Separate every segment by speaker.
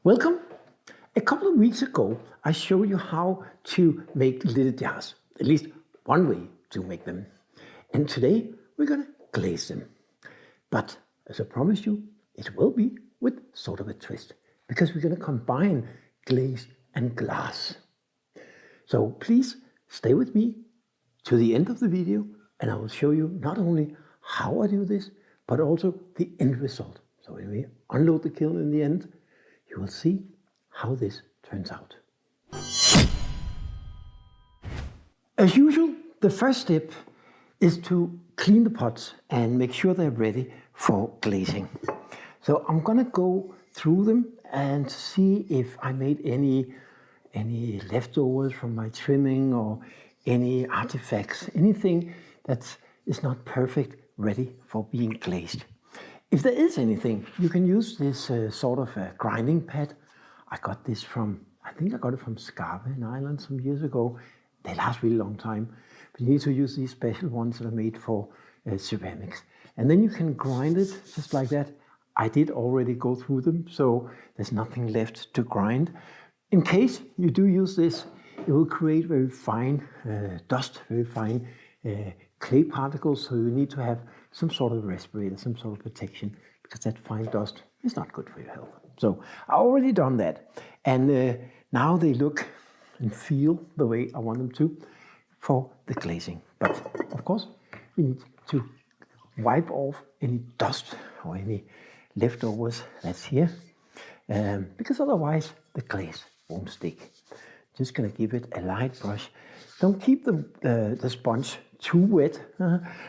Speaker 1: Welcome. A couple of weeks ago, I showed you how to make lidded jars, at least one way to make them. And today we're going to glaze them. But as I promised you, it will be with sort of a twist, because we're going to combine glaze and glass. So please stay with me to the end of the video, and I will show you not only how I do this, but also the end result. So when we unload the kiln in the end, you will see how this turns out. As usual, the first step is to clean the pots and make sure they're ready for glazing. So I'm gonna go through them and see if I made any leftovers from my trimming or any artifacts, anything that is not perfect, ready for being glazed. If there is anything, you can use this sort of a grinding pad. I got this from, I think I got it from Scarpe in Ireland some years ago. They last really long time. But you need to use these special ones that are made for ceramics. And then you can grind it just like that. I did already go through them, so there's nothing left to grind. In case you do use this, it will create very fine dust, very fine clay particles, so you need to have some sort of respirator, some sort of protection, because that fine dust is not good for your health. So I already done that, and now they look and feel the way I want them to for the glazing. But of course, we need to wipe off any dust or any leftovers that's here, because otherwise the glaze won't stick. Just gonna give it a light brush. Don't keep the sponge too wet,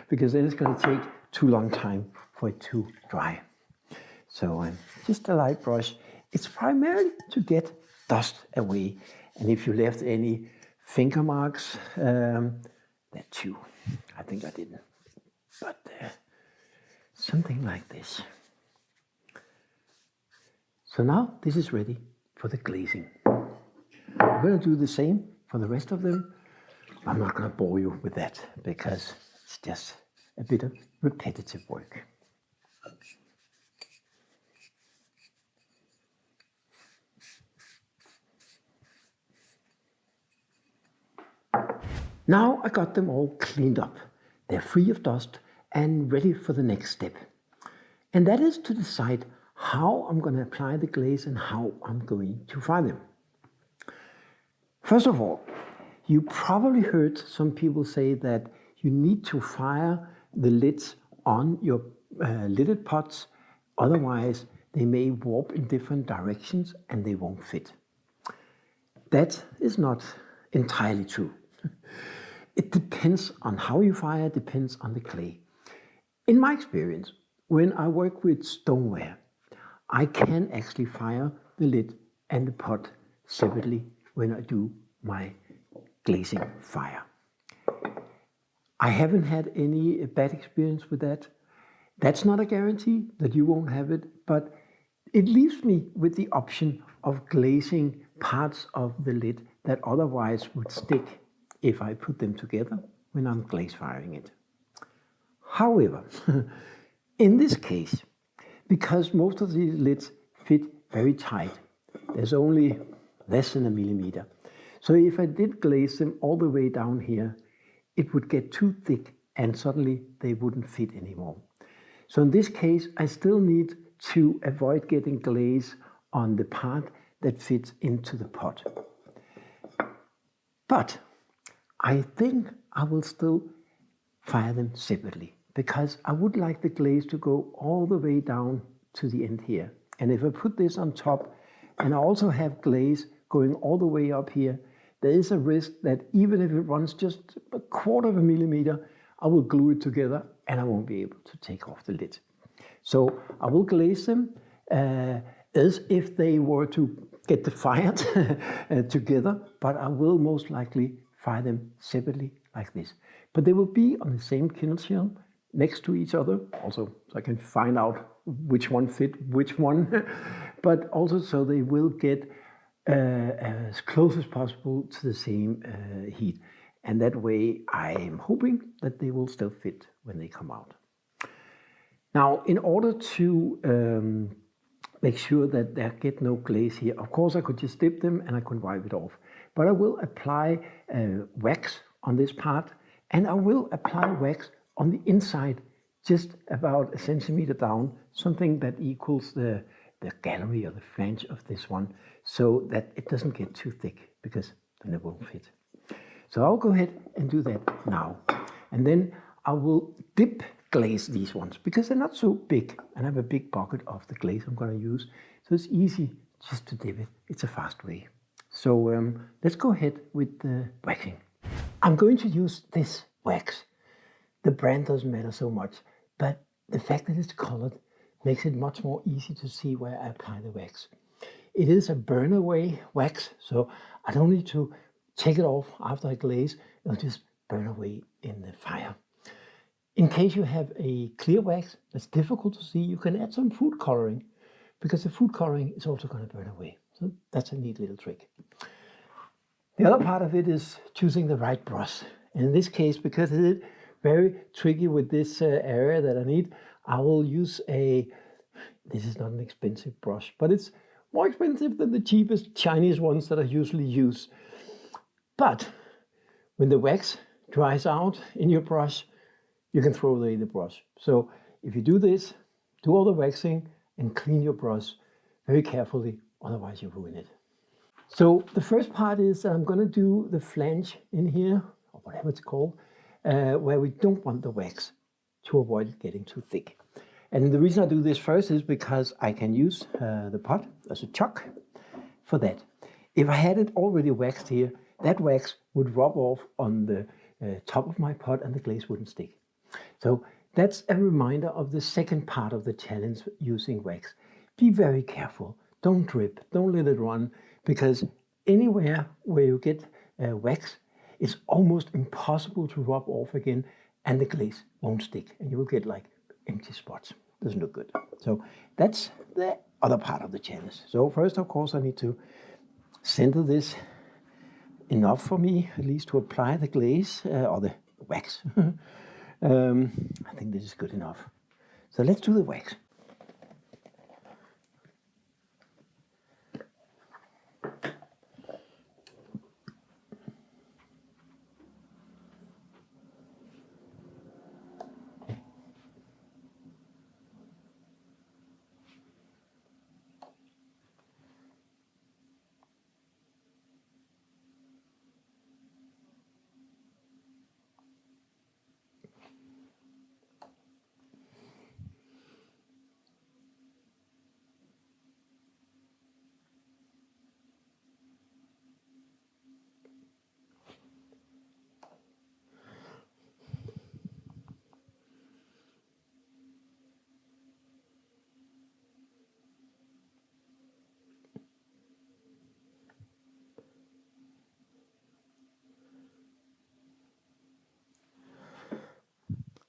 Speaker 1: because then it's gonna take too long time for it to dry. So just a light brush. It's primarily to get dust away. And if you left any finger marks, that too. I think I didn't. But something like this. So now this is ready for the glazing. I'm going to do the same for the rest of them. I'm not going to bore you with that because it's just a bit of repetitive work. Now I got them all cleaned up. They're free of dust and ready for the next step. And that is to decide how I'm going to apply the glaze and how I'm going to fire them. First of all, you probably heard some people say that you need to fire the lids on your lidded pots, otherwise they may warp in different directions and they won't fit. That is not entirely true. It depends on how you fire, it depends on the clay. In my experience, when I work with stoneware, I can actually fire the lid and the pot separately when I do my glazing fire. I haven't had any bad experience with that. That's not a guarantee that you won't have it, but it leaves me with the option of glazing parts of the lid that otherwise would stick if I put them together when I'm glaze firing it. However, in this case, because most of these lids fit very tight, there's only less than a millimeter. So if I did glaze them all the way down here, it would get too thick and suddenly they wouldn't fit anymore. So in this case, I still need to avoid getting glaze on the part that fits into the pot. But I think I will still fire them separately, because I would like the glaze to go all the way down to the end here. And if I put this on top and I also have glaze going all the way up here, there is a risk that even if it runs just a quarter of a millimeter, I will glue it together and I won't be able to take off the lid. So I will glaze them as if they were to get the fired together, but I will most likely fire them separately like this. But they will be on the same kiln shell next to each other, also so I can find out which one fit which one, but also so they will get as close as possible to the same heat. And that way I'm hoping that they will still fit when they come out. Now, in order to make sure that there get no glaze here. Of course, I could just dip them and I could wipe it off. But I will apply wax on this part, and I will apply wax on the inside, just about a centimeter down, something that equals the gallery or the flange of this one, so that it doesn't get too thick, because then it won't fit. So I'll go ahead and do that now. And then I will dip glaze these ones, because they're not so big, and I have a big bucket of the glaze I'm going to use, so it's easy just to dip it. It's a fast way. So let's go ahead with the waxing. I'm going to use this wax. The brand doesn't matter so much, but the fact that it's colored makes it much more easy to see where I apply the wax. It is a burn away wax, so I don't need to take it off after I glaze. It'll just burn away in the fire. In case you have a clear wax that's difficult to see, you can add some food coloring, because the food coloring is also going to burn away. So that's a neat little trick. The other part of it is choosing the right brush. And in this case, because it is very tricky with this area that I need, I will use this is not an expensive brush, but it's more expensive than the cheapest Chinese ones that I usually use. But when the wax dries out in your brush, you can throw away the brush. So if you do this, do all the waxing and clean your brush very carefully, otherwise you ruin it. So the first part is I'm going to do the flange in here, or whatever it's called, where we don't want the wax, to avoid it getting too thick. And the reason I do this first is because I can use the pot as a chuck for that. If I had it already waxed here, that wax would rub off on the top of my pot and the glaze wouldn't stick. So that's a reminder of the second part of the challenge using wax. Be very careful. Don't drip. Don't let it run, because anywhere where you get wax, it's almost impossible to rub off again, and the glaze won't stick, and you will get like empty spots. Doesn't look good. So that's the other part of the challenge. So first, of course, I need to center this enough for me, at least to apply the glaze or the wax. I think this is good enough. So let's do the wax.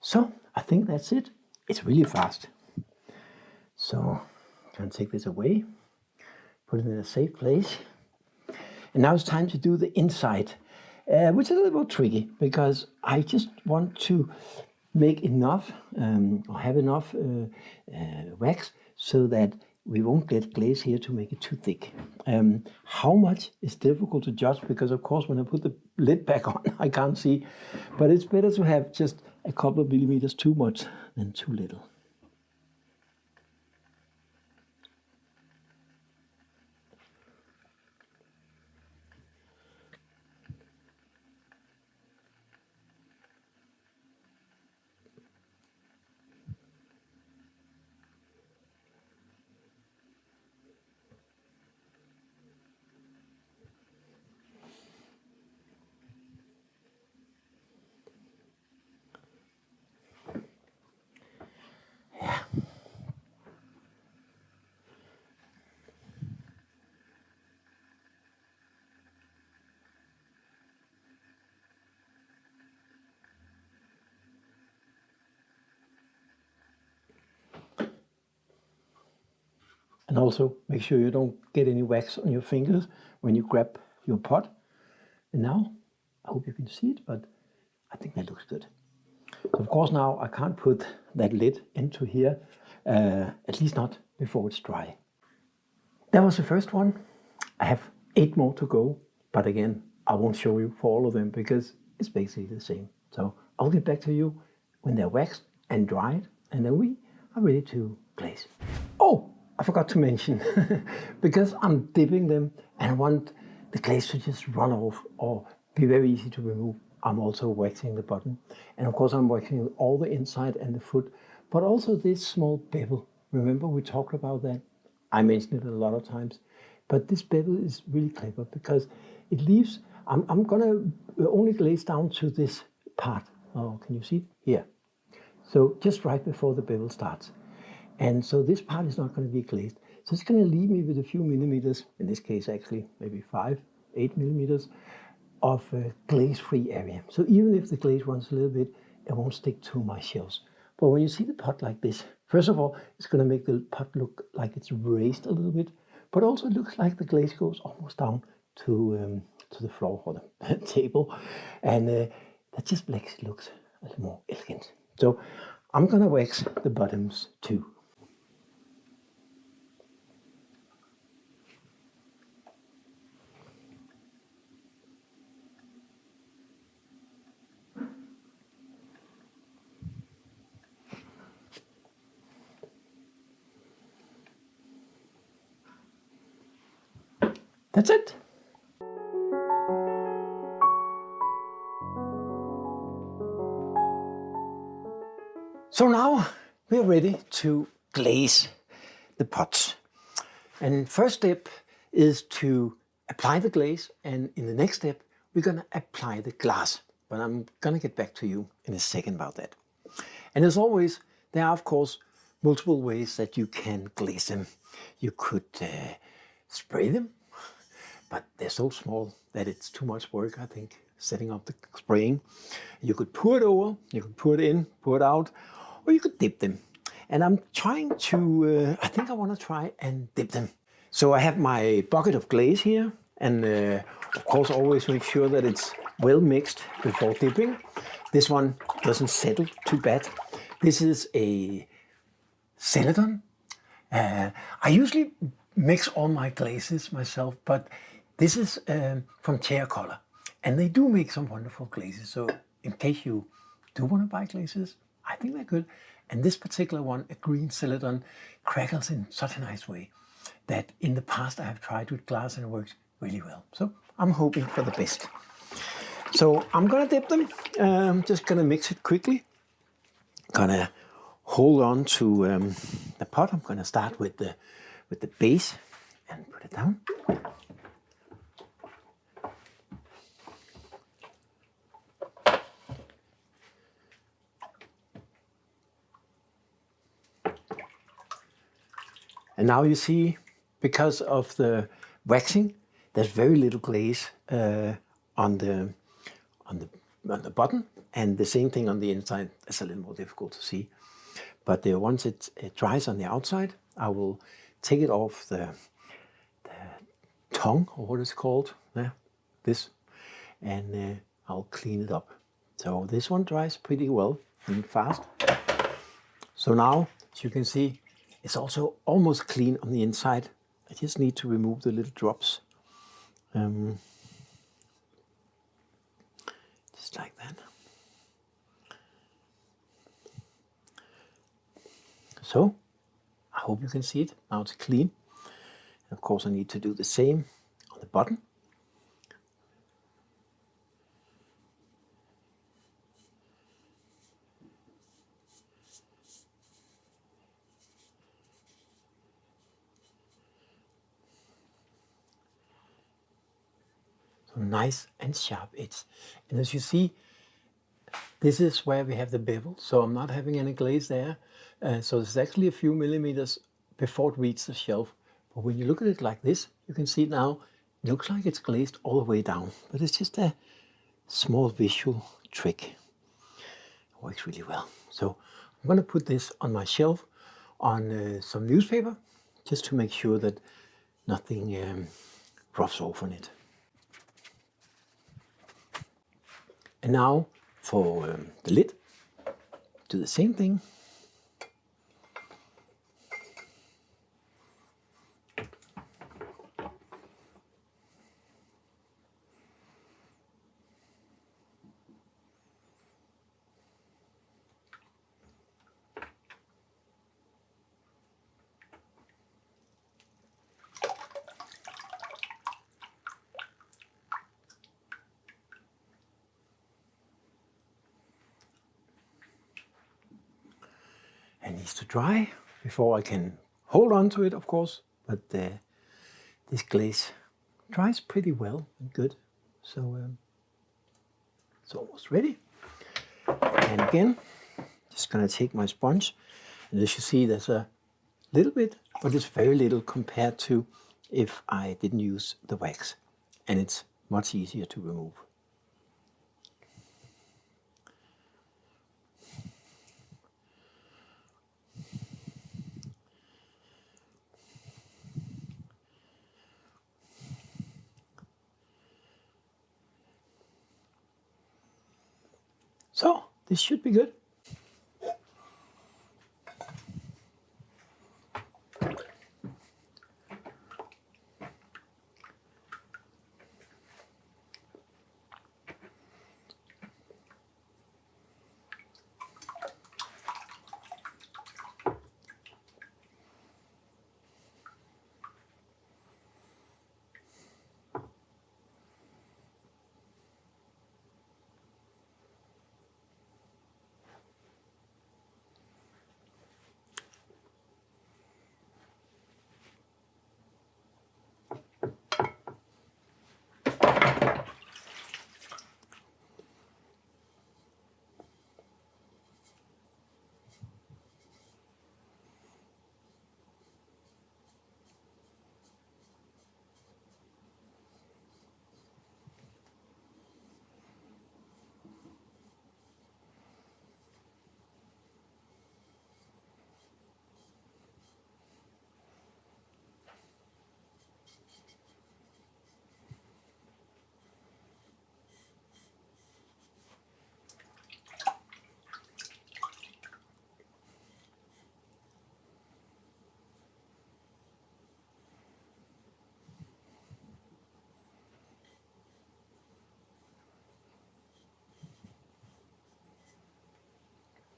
Speaker 1: So I think that's it. It's really fast. So I'm going to take this away, put it in a safe place. And now it's time to do the inside, which is a little tricky, because I just want to make enough or have enough wax so that we won't get glaze here to make it too thick. How much is difficult to judge, because of course when I put the lid back on I can't see, but it's better to have just a couple of millimeters too much than too little. And also make sure you don't get any wax on your fingers when you grab your pot. And now, I hope you can see it, but I think that looks good. So of course now I can't put that lid into here, at least not before it's dry. That was the first one. I have 8 more to go, but again, I won't show you for all of them because it's basically the same. So I'll get back to you when they're waxed and dried, and then we are ready to glaze. Oh, I forgot to mention, because I'm dipping them and I want the glaze to just run off or be very easy to remove, I'm also waxing the bottom. And of course I'm waxing all the inside and the foot, but also this small bevel. Remember we talked about that? I mentioned it a lot of times, but this bevel is really clever because it leaves, I'm gonna only glaze down to this part. Oh, can you see it? Here. So just right before the bevel starts. And so this part is not going to be glazed. So it's going to leave me with a few millimeters, in this case actually maybe 5, 8 millimeters of glaze-free area. So even if the glaze runs a little bit, it won't stick to my shelves. But when you see the pot like this, first of all, it's going to make the pot look like it's raised a little bit, but also it looks like the glaze goes almost down to the floor or the table. And that just makes it look a little more elegant. So I'm going to wax the bottoms too. That's it. So now we're ready to glaze the pots. And first step is to apply the glaze, and in the next step we're going to apply the glass. But I'm going to get back to you in a second about that. And as always, there are of course multiple ways that you can glaze them. You could spray them, but they're so small that it's too much work, I think, setting up the spraying. You could pour it over, you could pour it in, pour it out, or you could dip them. And I'm trying to, I think I want to try and dip them. So I have my bucket of glaze here, and of course always make sure that it's well mixed before dipping. This one doesn't settle too bad. This is a Celadon. I usually mix all my glazes myself, but this is from Terracolor, and they do make some wonderful glazes. So in case you do want to buy glazes, I think they're good. And this particular one, a green Celadon, crackles in such a nice way that in the past I have tried with glass and it works really well. So I'm hoping for the best. So I'm gonna dip them. I'm just gonna mix it quickly. Gonna hold on to the pot. I'm gonna start with the base and put it down. And now you see, because of the waxing, there's very little glaze on the bottom, and the same thing on the inside. It's a little more difficult to see. But once it dries on the outside, I will take it off the tongue, or what it's called, this, and I'll clean it up. So this one dries pretty well and fast. So now, as you can see, it's also almost clean on the inside. I just need to remove the little drops. Just like that. So, I hope you can see it. Now it's clean. And of course I need to do the same on the bottom. So nice and sharp edge. And as you see, this is where we have the bevel, so I'm not having any glaze there. So it's actually a few millimeters before it reaches the shelf. But when you look at it like this, you can see now, it looks like it's glazed all the way down. But it's just a small visual trick. It works really well. So I'm going to put this on my shelf on some newspaper, just to make sure that nothing rubs off on it. And now for the lid, do the same thing. It needs to dry before I can hold on to it, of course, but this glaze dries pretty well and good. So it's almost ready. And again, just gonna take my sponge, and as you see, there's a little bit, but it's very little compared to if I didn't use the wax, and it's much easier to remove. So this should be good.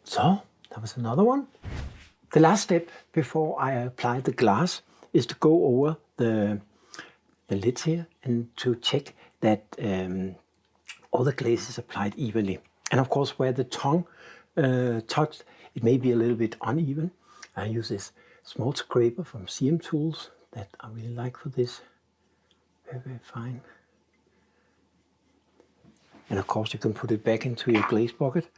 Speaker 1: So that was another one. The last step before I apply the glass is to go over the lids here and to check that all the glaze is applied evenly. And of course, where the tongue touched, it may be a little bit uneven. I use this small scraper from CM Tools that I really like for this. Very, very fine. And of course, you can put it back into your glaze bucket.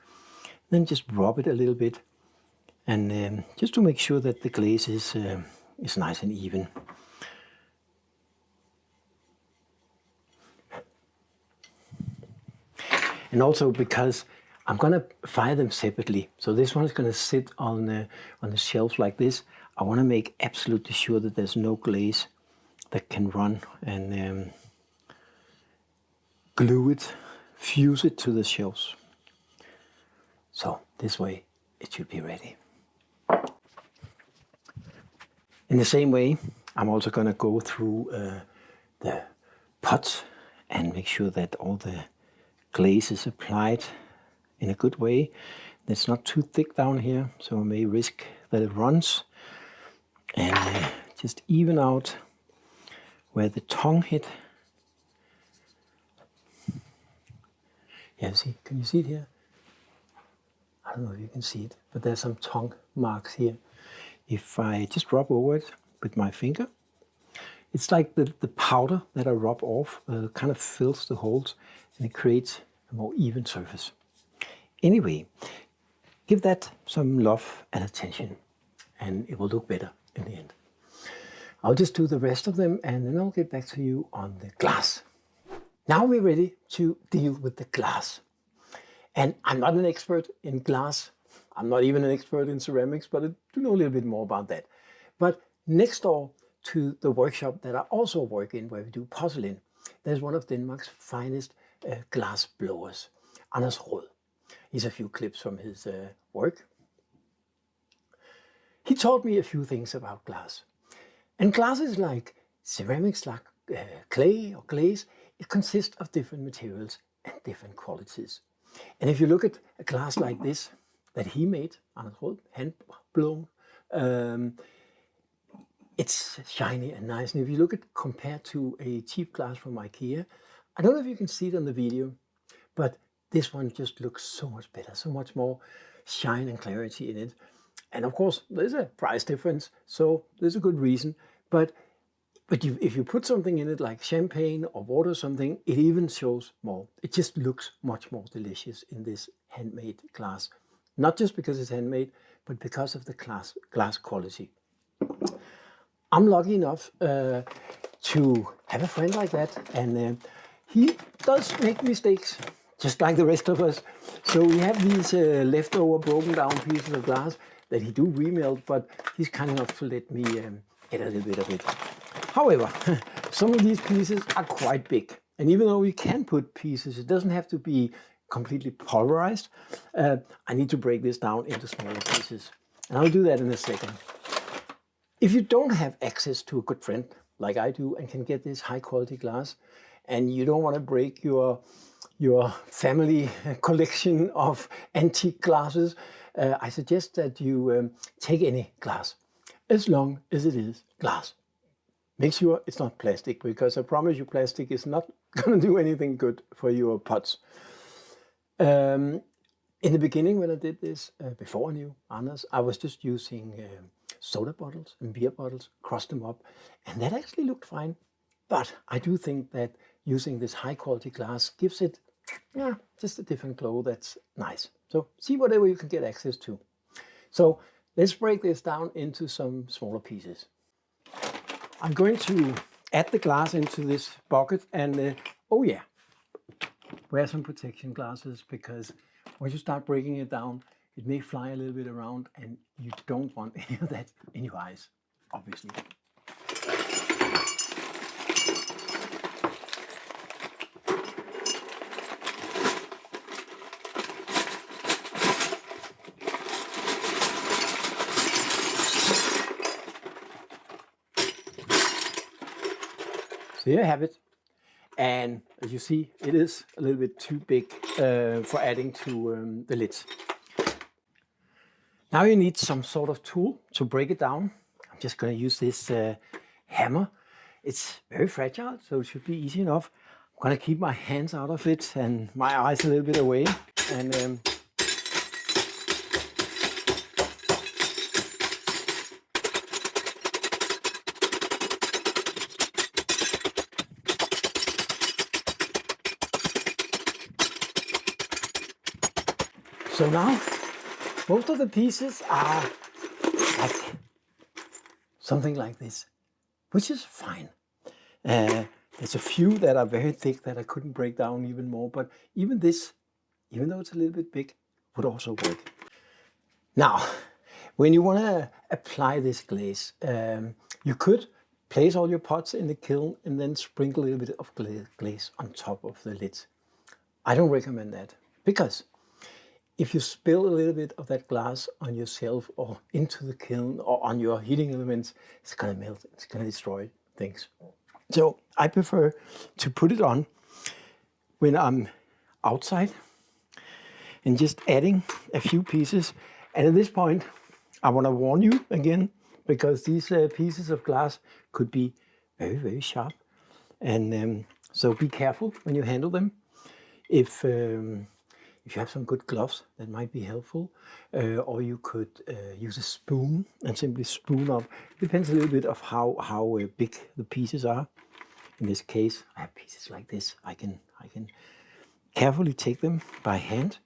Speaker 1: Then just rub it a little bit, and just to make sure that the glaze is nice and even. And also because I'm gonna fire them separately, so this one is gonna sit on the shelf like this. I want to make absolutely sure that there's no glaze that can run and glue it, fuse it to the shelves. So this way it should be ready. In the same way, I'm also going to go through the pots and make sure that all the glaze is applied in a good way. It's not too thick down here, so I may risk that it runs. And just even out where the tongue hit. Yeah, see, can you see it here? I don't know if you can see it, but there's some tongue marks here. If I just rub over it with my finger, it's like the powder that I rub off kind of fills the holes and it creates a more even surface. Anyway, give that some love and attention and it will look better in the end. I'll just do the rest of them and then I'll get back to you on the glass. Now we're ready to deal with the glass. And I'm not an expert in glass. I'm not even an expert in ceramics, but I do know a little bit more about that. But next door to the workshop that I also work in, where we do porcelain, there's one of Denmark's finest glass blowers, Anders Rød. Here's a few clips from his work. He taught me a few things about glass. And glass is like ceramics, like clay or glaze. It consists of different materials and different qualities. And if you look at a glass like this that he made, Anders Rød, hand blown, it's shiny and nice. And if you look at compared to a cheap glass from IKEA, I don't know if you can see it on the video, but this one just looks so much better, so much more shine and clarity in it. And of course, there's a price difference, so there's a good reason. But if you put something in it like champagne or water or something, it even shows more. It just looks much more delicious in this handmade glass. Not just because it's handmade, but because of the glass quality. I'm lucky enough to have a friend like that, and he does make mistakes, just like the rest of us. So we have these leftover broken down pieces of glass that he do remelt, but he's kind enough to let me get a little bit of it. However, some of these pieces are quite big, and even though we can put pieces, it doesn't have to be completely pulverized. I need to break this down into smaller pieces, and I'll do that in a second. If you don't have access to a good friend like I do and can get this high quality glass, and you don't want to break your family collection of antique glasses, I suggest that you take any glass, as long as it is glass. Make sure it's not plastic, because I promise you plastic is not going to do anything good for your pots. In the beginning, when I did this, before I knew Anders, I was just using soda bottles and beer bottles, crossed them up, and that actually looked fine. But I do think that using this high quality glass gives it just a different glow that's nice. So see whatever you can get access to. So let's break this down into some smaller pieces. I'm going to add the glass into this bucket, and oh yeah, wear some protection glasses, because once you start breaking it down, it may fly a little bit around, and you don't want any of that in your eyes, obviously. So here you have it. And as you see, it is a little bit too big for adding to the lids. Now you need some sort of tool to break it down. I'm just going to use this hammer. It's very fragile, so it should be easy enough. I'm going to keep my hands out of it and my eyes a little bit away. And so now, most of the pieces are like something like this, which is fine. There's a few that are very thick that I couldn't break down even more, but even this, even though it's a little bit big, would also work. Now, when you want to apply this glaze, you could place all your pots in the kiln and then sprinkle a little bit of glaze on top of the lids. I don't recommend that, because if you spill a little bit of that glass on yourself or into the kiln or on your heating elements, it's going to melt, it's going to destroy things. So I prefer to put it on when I'm outside and just adding a few pieces. And at this point, I want to warn you again, because these pieces of glass could be very, very sharp. And so be careful when you handle them. If you have some good gloves, that might be helpful. Or you could use a spoon and simply spoon up. Depends a little bit of how big the pieces are. In this case, I have pieces like this. I can carefully take them by hand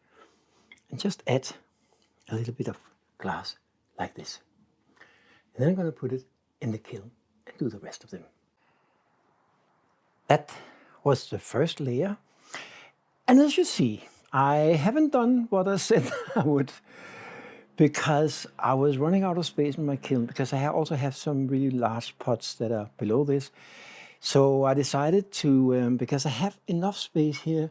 Speaker 1: and just add a little bit of glass like this. And then I'm going to put it in the kiln and do the rest of them. That was the first layer. And as you see, I haven't done what I said I would, because I was running out of space in my kiln, because I also have some really large pots that are below this. So I decided to, because I have enough space here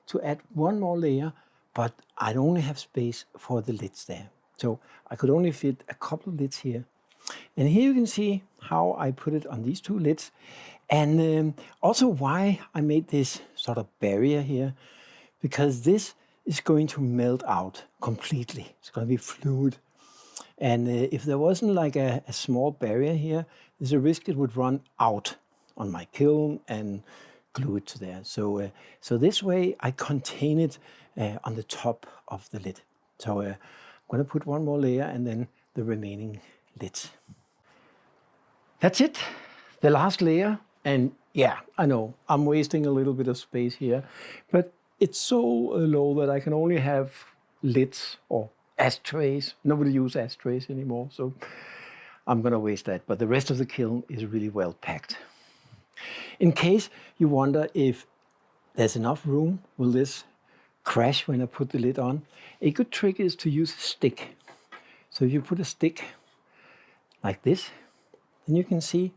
Speaker 1: to add one more layer, but I only have space for the lids there. So I could only fit a couple of lids here. And here you can see how I put it on these two lids, and also why I made this sort of barrier here. Because this is going to melt out completely. It's going to be fluid. And if there wasn't like a small barrier here, there's a risk it would run out on my kiln and glue it to there. So this way I contain it on the top of the lid. So I'm going to put one more layer, and then the remaining lids. That's it, the last layer. And yeah, I know I'm wasting a little bit of space here, but it's so low that I can only have lids or ashtrays. Nobody uses ashtrays anymore, so I'm gonna waste that. But the rest of the kiln is really well packed. In case you wonder if there's enough room, will this crash when I put the lid on? A good trick is to use a stick. So if you put a stick like this, then you can see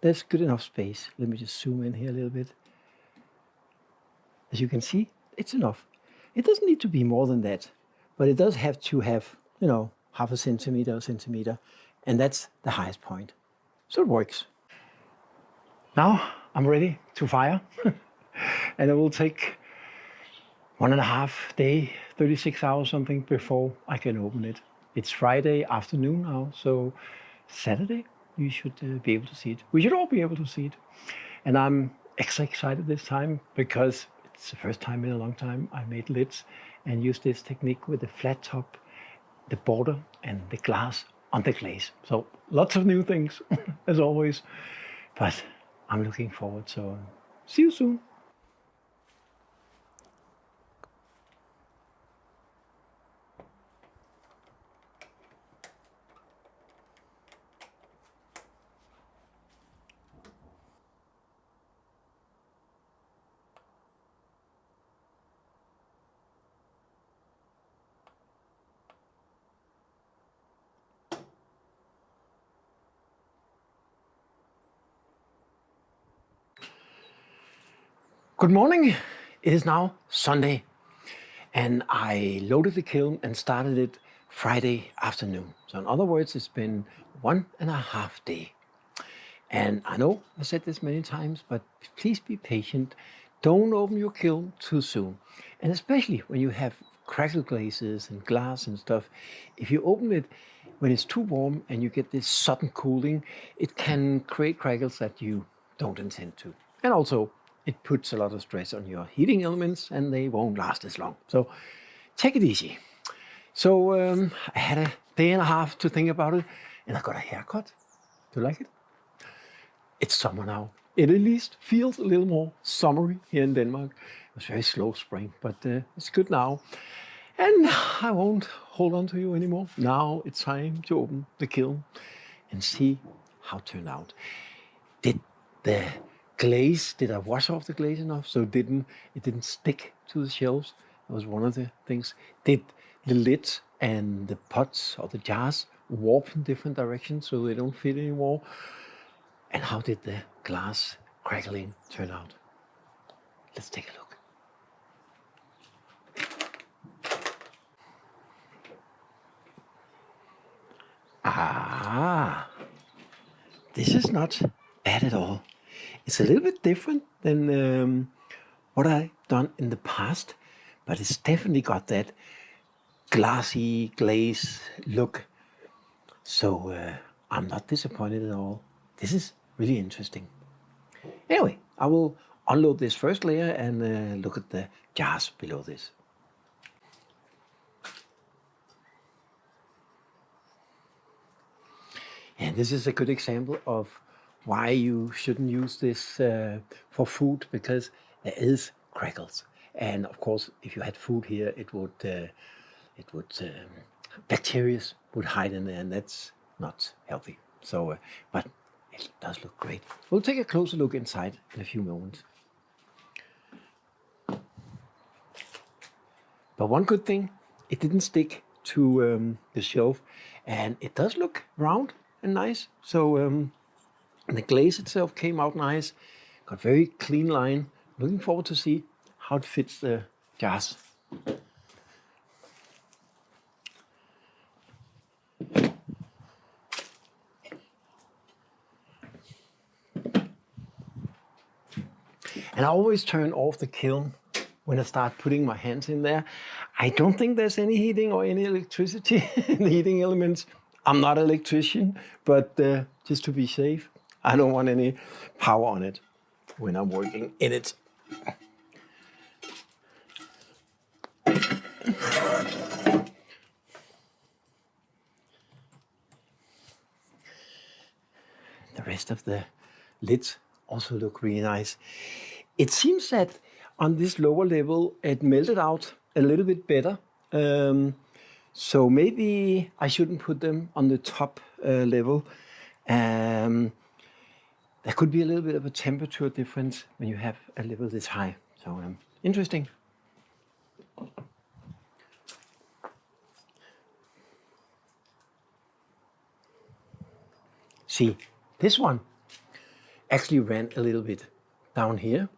Speaker 1: there's good enough space. Let me just zoom in here a little bit. As you can see, it's enough. It doesn't need to be more than that, but it does have to have, you know, half a centimeter, and that's the highest point. So it works. Now I'm ready to fire, and it will take 1.5 days, 36 hours something before I can open it. It's Friday afternoon now, so Saturday you should be able to see it. We should all be able to see it. And I'm extra excited this time because it's the first time in a long time I made lids and used this technique with the flat top, the border and the glass on the glaze. So lots of new things as always, but I'm looking forward. So see you soon. Good morning. It is now Sunday, and I loaded the kiln and started it Friday afternoon. So in other words, it's been 1.5 days. And I know I said this many times, but please be patient. Don't open your kiln too soon. And especially when you have crackled glazes and glass and stuff, if you open it when it's too warm and you get this sudden cooling, it can create crackles that you don't intend to. And also, it puts a lot of stress on your heating elements and they won't last as long. So take it easy. So I had a day and a half to think about it, and I got a haircut. Do you like it? It's summer now. It at least feels a little more summery here in Denmark. It was very slow spring, but it's good now. And I won't hold on to you anymore. Now it's time to open the kiln and see how it turned out. Did I wash off the glaze enough so it didn't stick to the shelves? That was one of the things. Did the lids and the pots or the jars warp in different directions so they don't fit anymore? And how did the glass crackling turn out? Let's take a look. Ah, this is not bad at all. It's a little bit different than what I've done in the past, but it's definitely got that glassy glaze look. So I'm not disappointed at all. This is really interesting. Anyway, I will unload this first layer and look at the jars below this. And this is a good example of why you shouldn't use this for food, because there is crackles. And of course, if you had food here, bacteria would hide in there, and that's not healthy. So, but it does look great. We'll take a closer look inside in a few moments. But one good thing, it didn't stick to the shelf, and it does look round and nice. So the glaze itself came out nice, got very clean line. Looking forward to see how it fits the jars. And I always turn off the kiln when I start putting my hands in there. I don't think there's any heating or any electricity in the heating elements. I'm not an electrician, but just to be safe, I don't want any power on it when I'm working in it. rest of the lids also look really nice. It seems that on this lower level, it melted out a little bit better. So maybe I shouldn't put them on the top level. There could be a little bit of a temperature difference when you have a level this high. So interesting. See, this one actually ran a little bit down here.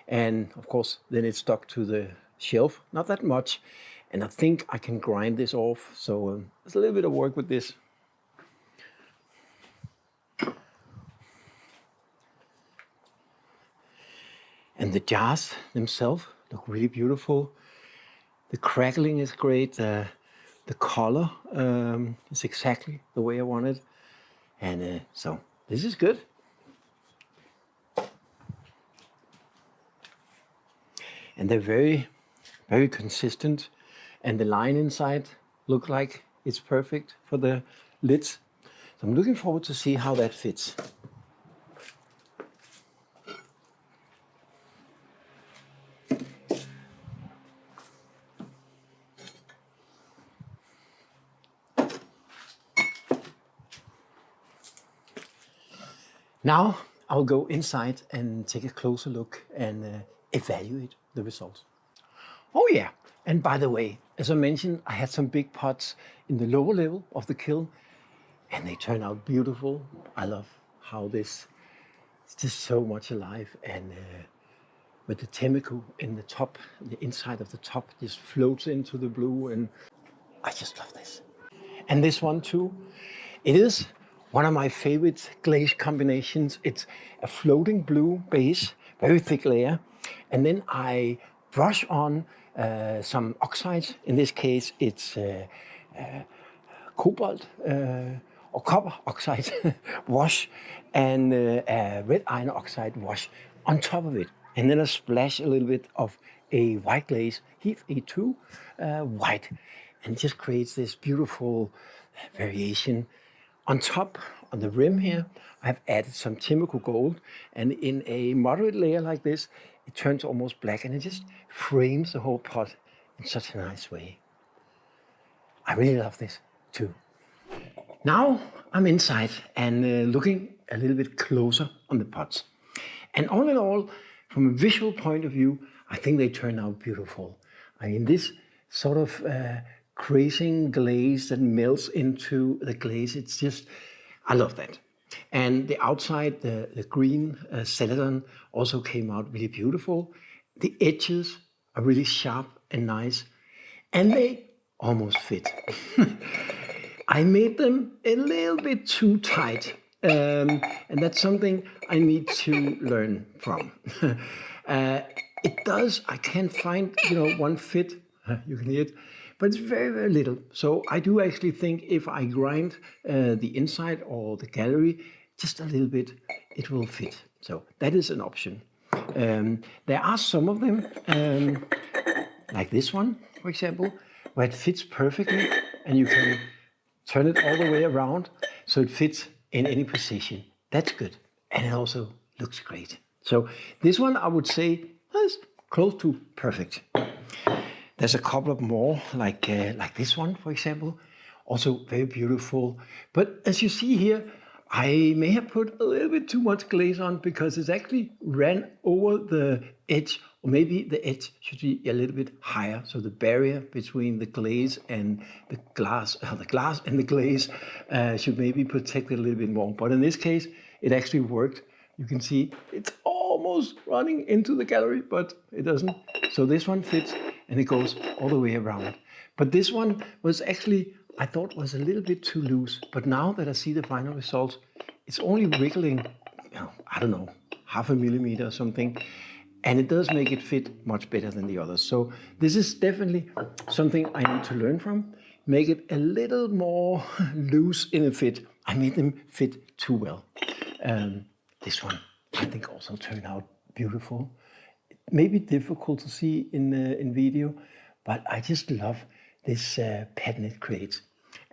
Speaker 1: And of course, then it stuck to the shelf, not that much. And I think I can grind this off. So there's a little bit of work with this. And the jars themselves look really beautiful. The crackling is great. The color is exactly the way I want it. And so this is good. And they're very, very consistent. And the line inside look like it's perfect for the lids. So I'm looking forward to see how that fits. Now I'll go inside and take a closer look and evaluate the results. Oh yeah, and by the way, as I mentioned, I had some big pots in the lower level of the kiln and they turn out beautiful. I love how this is just so much alive, and with the temeko in the top, the inside of the top just floats into the blue, and I just love this. And this one too, it is one of my favorite glaze combinations. It's a floating blue base, very thick layer, and then I brush on some oxides. In this case, it's cobalt or copper oxide wash and a red iron oxide wash on top of it. And then I splash a little bit of a white glaze, Heath A2 white, and it just creates this beautiful variation. On top, on the rim here, I've added some temeko gold, and in a moderate layer like this, it turns almost black, and it just frames the whole pot in such a nice way. I really love this too. Now I'm inside and looking a little bit closer on the pots. And all in all, from a visual point of view, I think they turn out beautiful. I mean, this sort of crazing glaze that melts into the glaze, it's just, I love that. And the outside, the green Celadon also came out really beautiful. The edges are really sharp and nice, and they almost fit. I made them a little bit too tight, and that's something I need to learn from. It does, I can't find, one fit, you can hear it, but it's very, very little. So I do actually think if I grind the inside or the gallery just a little bit, it will fit. So that is an option. There are some of them, like this one, for example, where it fits perfectly and you can turn it all the way around so it fits in any position. That's good. And it also looks great. So this one I would say is close to perfect. There's a couple of more, like this one, for example, also very beautiful. But as you see here, I may have put a little bit too much glaze on because it's actually ran over the edge, or maybe the edge should be a little bit higher. So the barrier between the glaze and the glass and the glaze should maybe protect it a little bit more. But in this case, it actually worked. You can see it's almost running into the gallery, but it doesn't. So this one fits and it goes all the way around. But this one was actually, I thought was a little bit too loose. But now that I see the final results, it's only wriggling, I don't know, 0.5 millimeter or something. And it does make it fit much better than the others. So this is definitely something I need to learn from. Make it a little more loose in a fit. I made them fit too well. This one, I think, also turned out beautiful. It may be difficult to see in video, but I just love this pattern it creates.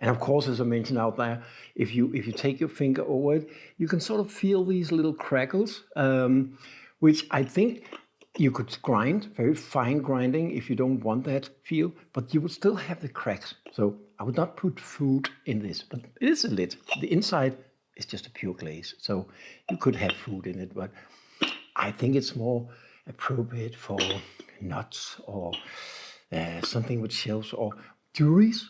Speaker 1: And of course, as I mentioned out there, if you take your finger over it, you can sort of feel these little crackles, which I think you could grind, very fine grinding if you don't want that feel, but you would still have the cracks. So I would not put food in this, but it is a lid. The inside is just a pure glaze, so you could have food in it, but I think it's more appropriate for nuts or something with shells or jewelries.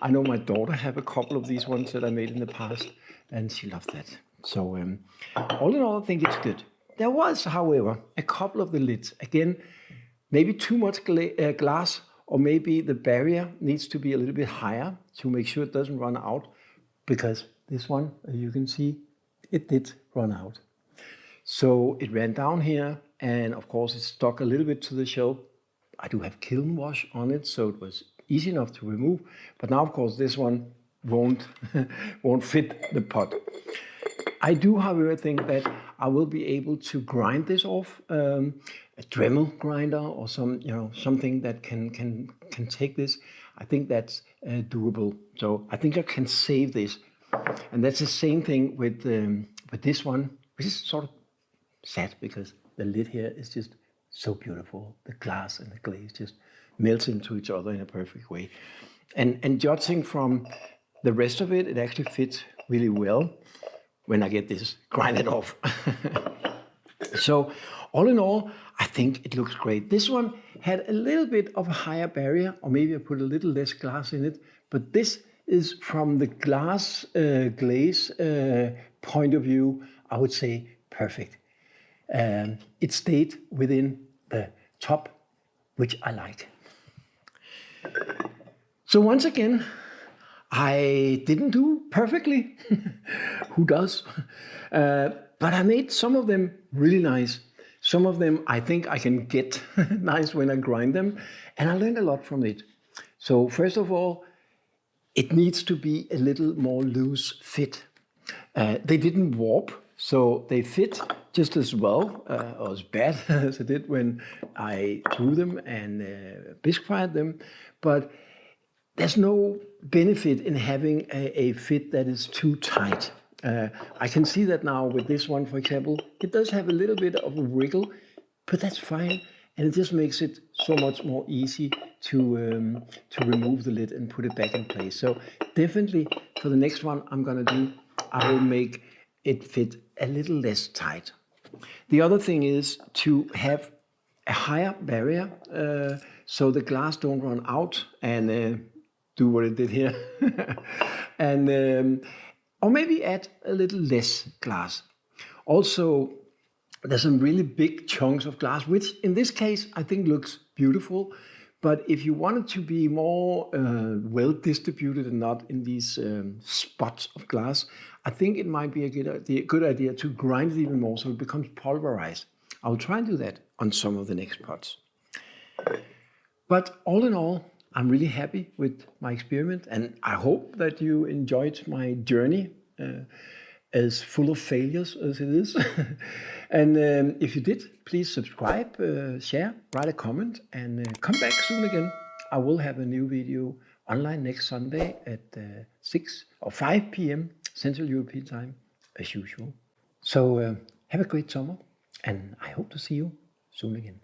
Speaker 1: I know my daughter have a couple of these ones that I made in the past, and she loved that. So all in all, I think it's good. There was, however, a couple of the lids. Again, maybe too much glass, or maybe the barrier needs to be a little bit higher to make sure it doesn't run out, because this one, as you can see, it did run out. So it ran down here, and of course it stuck a little bit to the shelf. I do have kiln wash on it, so it was easy enough to remove. But now, of course, this one won't fit the pot. I do, however, think that I will be able to grind this off, a Dremel grinder or something that can take this. I think that's doable. So I think I can save this, and that's the same thing with this one, which is sort of sad because the lid here is just so beautiful. The glass and the glaze just melts into each other in a perfect way. And judging from the rest of it, it actually fits really well when I get this grinded off. So all in all, I think it looks great. This one had a little bit of a higher barrier, or maybe I put a little less glass in it, but this is from the glass glaze point of view, I would say perfect. It stayed within the top, which I like. So once again, I didn't do perfectly. Who does? But I made some of them really nice. Some of them I think I can get nice when I grind them. And I learned a lot from it. So first of all, it needs to be a little more loose fit. They didn't warp, so they fit just as well, or as bad as I did when I drew them and bisque fired them. But there's no benefit in having a fit that is too tight. I can see that now with this one, for example. It does have a little bit of a wriggle, but that's fine. And it just makes it so much more easy to remove the lid and put it back in place. So definitely for the next one I'm gonna do, I will make it fit a little less tight. The other thing is to have a higher barrier so the glass don't run out and do what it did here. And or maybe add a little less glass. Also, there's some really big chunks of glass, which in this case I think looks beautiful. But if you want it to be more well distributed and not in these spots of glass, I think it might be a good idea to grind it even more so it becomes pulverized. I'll try and do that on some of the next pots. But all in all, I'm really happy with my experiment, and I hope that you enjoyed my journey, as full of failures as it is. And if you did, please subscribe, share, write a comment, and come back soon again. I will have a new video online next Sunday at 6 or 5 p.m. Central European Time, as usual. So have a great summer, and I hope to see you soon again.